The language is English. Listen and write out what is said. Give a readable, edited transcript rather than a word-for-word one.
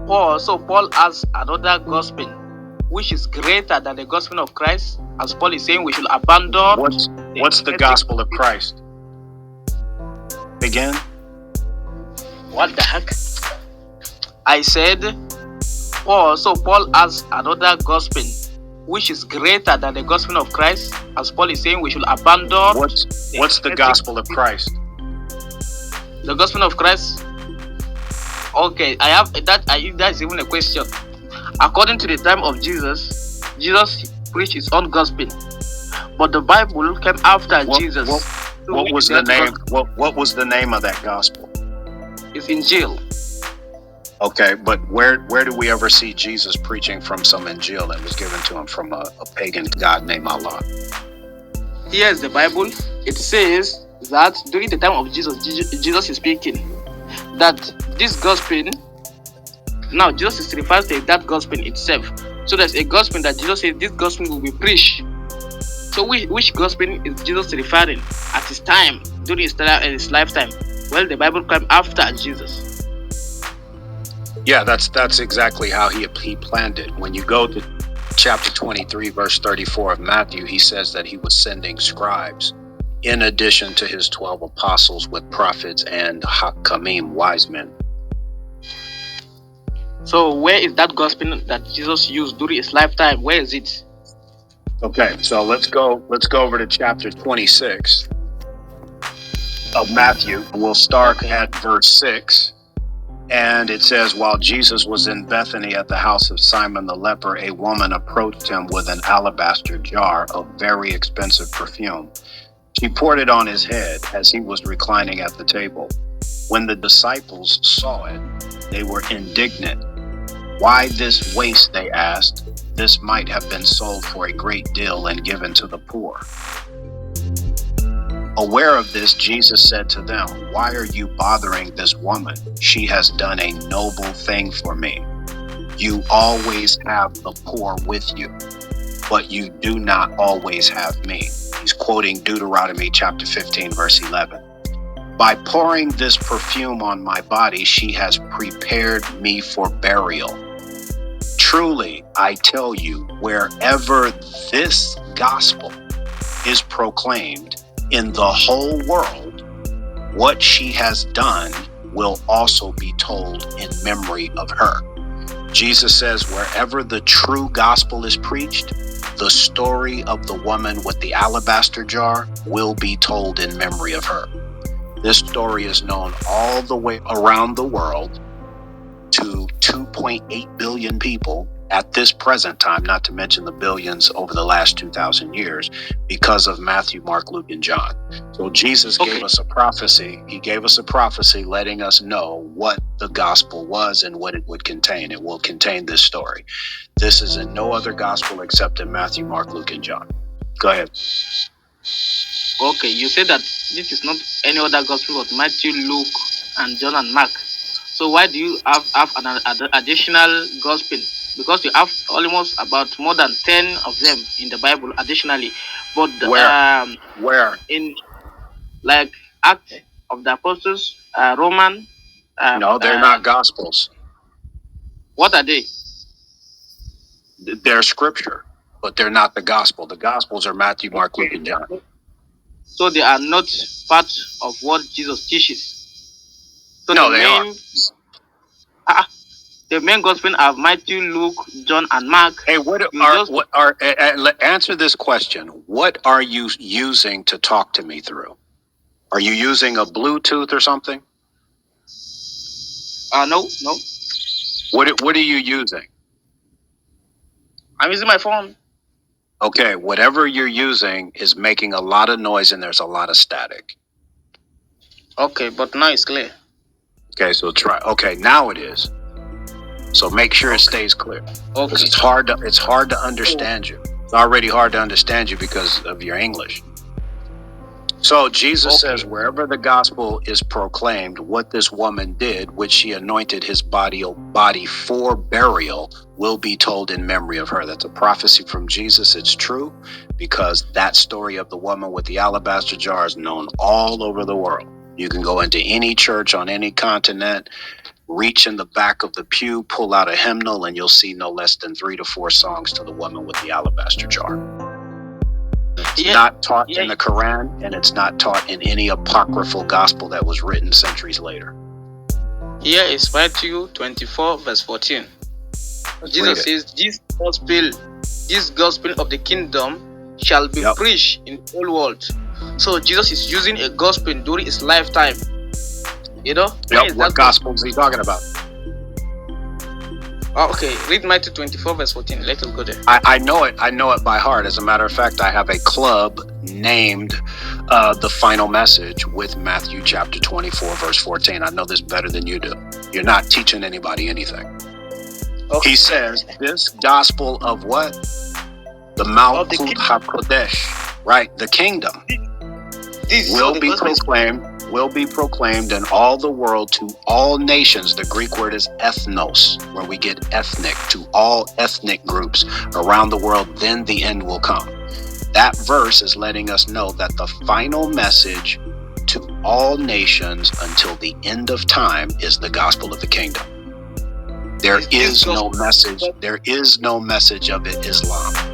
Paul has another gospel, which is greater than the gospel of Christ. As Paul is saying, we should abandon. What's the gospel of Christ? Again? What the heck? I said, Paul has another gospel, which is greater than the gospel of Christ. As Paul is saying, we should abandon. What's the gospel of Christ? The gospel of Christ. Okay, I have that. That is even a question. According to the time of Jesus preached his own gospel, but the Bible came after Jesus. What was the name? What was the name of that gospel? It's Injil. Okay, but where do we ever see Jesus preaching from some Injil that was given to him from a pagan god named Allah? Here's the Bible. It says that during the time of Jesus is speaking that this gospel. Now Jesus refers to that gospel itself. So there's a gospel that Jesus says this gospel will be preached. So which gospel is Jesus referring at his time, during his lifetime? Well, the Bible came after Jesus. Yeah, that's exactly how he planned it. When you go to chapter 23, verse 34 of Matthew, he says that he was sending scribes in addition to his 12 apostles with prophets and hakamim, wise men. So where is that gospel that Jesus used during his lifetime? Where is it? Okay, so let's go over to chapter 26 of Matthew. We'll start at verse 6. And it says, while Jesus was in Bethany at the house of Simon the leper, a woman approached him with an alabaster jar of very expensive perfume. She poured it on his head as he was reclining at the table. When the disciples saw it, they were indignant. Why this waste, they asked. This might have been sold for a great deal and given to the poor. Aware of this, Jesus said to them, why are you bothering this woman? She has done a noble thing for me. You always have the poor with you, but you do not always have me. He's quoting Deuteronomy chapter 15, verse 11. By pouring this perfume on my body, she has prepared me for burial. Truly, I tell you, wherever this gospel is proclaimed in the whole world, what she has done will also be told in memory of her. Jesus says, wherever the true gospel is preached, the story of the woman with the alabaster jar will be told in memory of her. This story is known all the way around the world to 2.8 billion people at this present time, not to mention the billions over the last 2,000 years, because of Matthew, Mark, Luke, and John. So Jesus gave us a prophecy. He gave us a prophecy letting us know what the gospel was and what it would contain. It will contain this story. This is in no other gospel except in Matthew, Mark, Luke, and John. Go ahead. Okay, you said that this is not any other gospel but Matthew, Luke, and John and Mark. So why do you have an additional gospel? Because you have almost about more than 10 of them in the Bible additionally. But where? In like Acts of the Apostles, Roman. No, they're not gospels. What are they? They're scripture, but they're not the gospel. The gospels are Matthew, Mark, Luke, and John. So they are not part of what Jesus teaches. So no, they are. The main gospel are Matthew, Luke, John, and Mark. Hey, answer this question. What are you using to talk to me through? Are you using a Bluetooth or something? No. What are you using? I'm using my phone. Okay, whatever you're using is making a lot of noise and there's a lot of static. Okay, but now it's clear. Okay, so try. Okay, now it is. So make sure it stays clear. Okay. Because it's hard to understand you. It's already hard to understand you because of your English. So Jesus says, wherever the gospel is proclaimed, what this woman did, which she anointed his body for burial, will be told in memory of her. That's a prophecy from Jesus. It's true because that story of the woman with the alabaster jar is known all over the world. You can go into any church on any continent. reach in the back of the pew, pull out a hymnal, and you'll see no less than 3 to 4 songs to the woman with the alabaster jar. It's not taught in the Quran, and it's not taught in any apocryphal gospel that was written centuries later. Here is Matthew 24, verse 14. Jesus says, this gospel of the kingdom shall be preached in the whole world. So Jesus is using a gospel during his lifetime. You know? What gospel is he talking about? Oh, okay, read Matthew 24, verse 14. Let's go there. I know it. I know it by heart. As a matter of fact, I have a club named The Final Message with Matthew chapter 24, verse 14. I know this better than you do. You're not teaching anybody anything. Okay. He says, this gospel of what? The Malkut HaKodesh, right? The kingdom will be proclaimed in all the world to all nations. The Greek word is ethnos, where we get ethnic, to all ethnic groups around the world. Then the end will come. That verse is letting us know that the final message to all nations until the end of time is the gospel of the kingdom. There is no message of Islam.